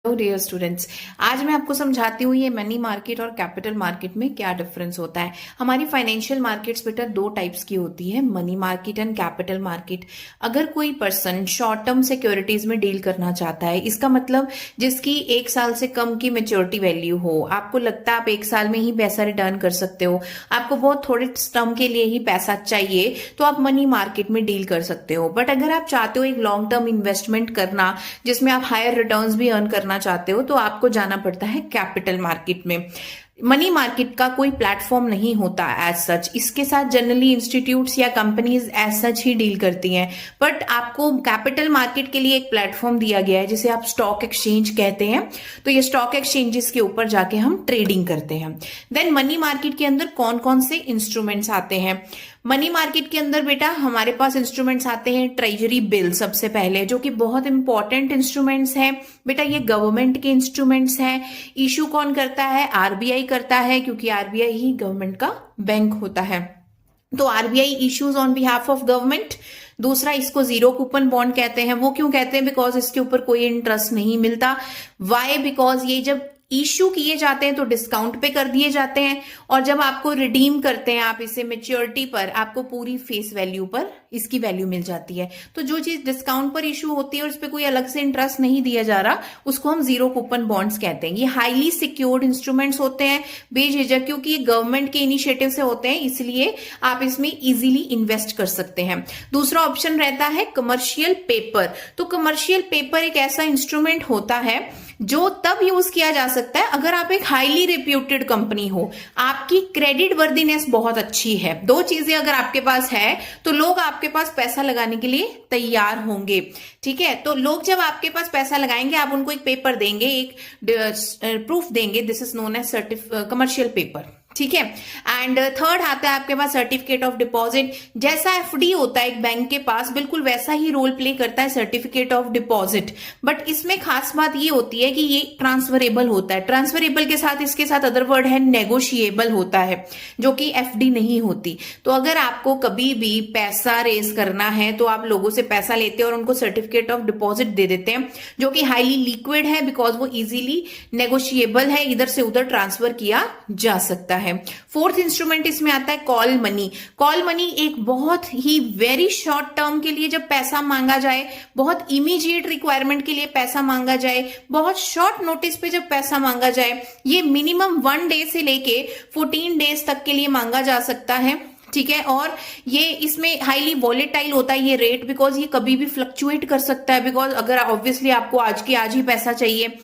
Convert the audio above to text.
Hello dear students. आज मैं आपको समझाती हूँ ये मनी मार्केट और कैपिटल मार्केट में क्या डिफरेंस होता है। हमारी फाइनेंशियल मार्केट्स बेटा दो टाइप्स की होती है, money market and capital market. अगर कोई पर्सन शॉर्ट टर्म सिक्योरिटीज में डील करना चाहता है, इसका मतलब जिसकी 1 साल से कम की मेच्योरिटी वैल्यू हो, आपको लगता है आप 1 साल में ही पैसा रिटर्न कर सकते हो, आपको बहुत थोड़े टर्म के लिए ही पैसा चाहिए, तो आप मनी मार्केट में डील कर सकते हो। बट अगर आप चाहते हो एक लॉन्ग टर्म इन्वेस्टमेंट करना जिसमें आप हायर रिटर्न्स भी अर्न करना चाहते हो, तो आपको जाना पड़ता है कैपिटल मार्केट में। मनी मार्केट का कोई प्लेटफॉर्म नहीं होता एज सच, इसके साथ जनरली इंस्टीट्यूट्स या कंपनीज एज सच ही डील करती हैं। बट आपको कैपिटल मार्केट के लिए एक प्लेटफॉर्म दिया गया है जिसे आप स्टॉक एक्सचेंज कहते हैं। तो ये स्टॉक एक्सचेंजेस के ऊपर जाके हम ट्रेडिंग करते हैं। देन मनी मार्केट के अंदर कौन कौन से इंस्ट्रूमेंट्स आते हैं? मनी मार्केट के अंदर बेटा हमारे पास इंस्ट्रूमेंट्स आते हैं ट्रेजरी बिल सबसे पहले, जो कि बहुत इंपॉर्टेंट इंस्ट्रूमेंट्स हैं बेटा। ये गवर्नमेंट के इंस्ट्रूमेंट्स हैं। इशू कौन करता है? आरबीआई करता है, क्योंकि आरबीआई ही गवर्नमेंट का बैंक होता है। तो RBI issues on behalf of government. दूसरा, इसको जीरो कूपन बॉन्ड कहते हैं। वो क्यों कहते हैं? बिकॉज इसके ऊपर कोई इंटरेस्ट नहीं मिलता। वाई? बिकॉज ये जब इश्यू किए जाते हैं तो डिस्काउंट पे कर दिए जाते हैं, और जब आपको रिडीम करते हैं आप इसे मेच्योरिटी पर, आपको पूरी फेस वैल्यू पर इसकी वैल्यू मिल जाती है। तो जो चीज डिस्काउंट पर इशू होती है और इस पे कोई अलग से इंटरेस्ट नहीं दिया जा रहा, उसको हम जीरो कूपन बॉन्ड्स कहते हैं। ये हाईली सिक्योर्ड इंस्ट्रूमेंट्स होते हैं बेझिझक, क्योंकि ये गवर्नमेंट के इनिशिएटिव से होते हैं, इसलिए आप इसमें इजीली इन्वेस्ट कर सकते हैं। दूसरा ऑप्शन रहता है कमर्शियल पेपर। तो कमर्शियल पेपर एक ऐसा इंस्ट्रूमेंट होता है जो तब यूज किया जा सकता है अगर आप एक हाईली रिप्यूटेड कंपनी हो, आपकी क्रेडिट वर्दीनेस बहुत अच्छी है। दो चीजें अगर आपके पास है तो लोग आपके पास पैसा लगाने के लिए तैयार होंगे। ठीक है, तो लोग जब आपके पास पैसा लगाएंगे, आप उनको एक पेपर देंगे, एक प्रूफ देंगे, this is known as commercial paper. ठीक है। एंड थर्ड आता है आपके पास सर्टिफिकेट ऑफ डिपॉजिट। जैसा एफडी होता है एक बैंक के पास, बिल्कुल वैसा ही रोल प्ले करता है सर्टिफिकेट ऑफ डिपॉजिट। बट इसमें खास बात ये होती है कि ये ट्रांसफरेबल होता है। ट्रांसफरेबल के साथ इसके साथ अदर वर्ड है नेगोशिएबल होता है, जो कि एफडी नहीं होती। तो अगर आपको कभी भी पैसा रेज करना है तो आप लोगों से पैसा लेते हैं और उनको सर्टिफिकेट ऑफ डिपॉजिट दे देते हैं, जो कि हाईली लिक्विड है, बिकॉज वो इजीली नेगोशिएबल है, इधर से उधर ट्रांसफर किया जा सकता है। फोर्थ इंस्ट्रूमेंट इसमें आता है कॉल मनी। कॉल मनी एक बहुत ही वेरी शॉर्ट टर्म के लिए जब पैसा मांगा जाए, बहुत इमीडिएट रिक्वायरमेंट के लिए पैसा मांगा जाए, बहुत शॉर्ट नोटिस पे जब पैसा मांगा जाए, ये मिनिमम 1 डे से लेके 14 डेज तक के लिए मांगा जा सकता है। ठीक है, और ये इसमें हाईली वॉलेटाइल होता है ये रेट, बिकॉज ये कभी भी फ्लक्चुएट कर सकता है। बिकॉज अगर ऑब्वियसली आपको आज के आज ही पैसा चाहिए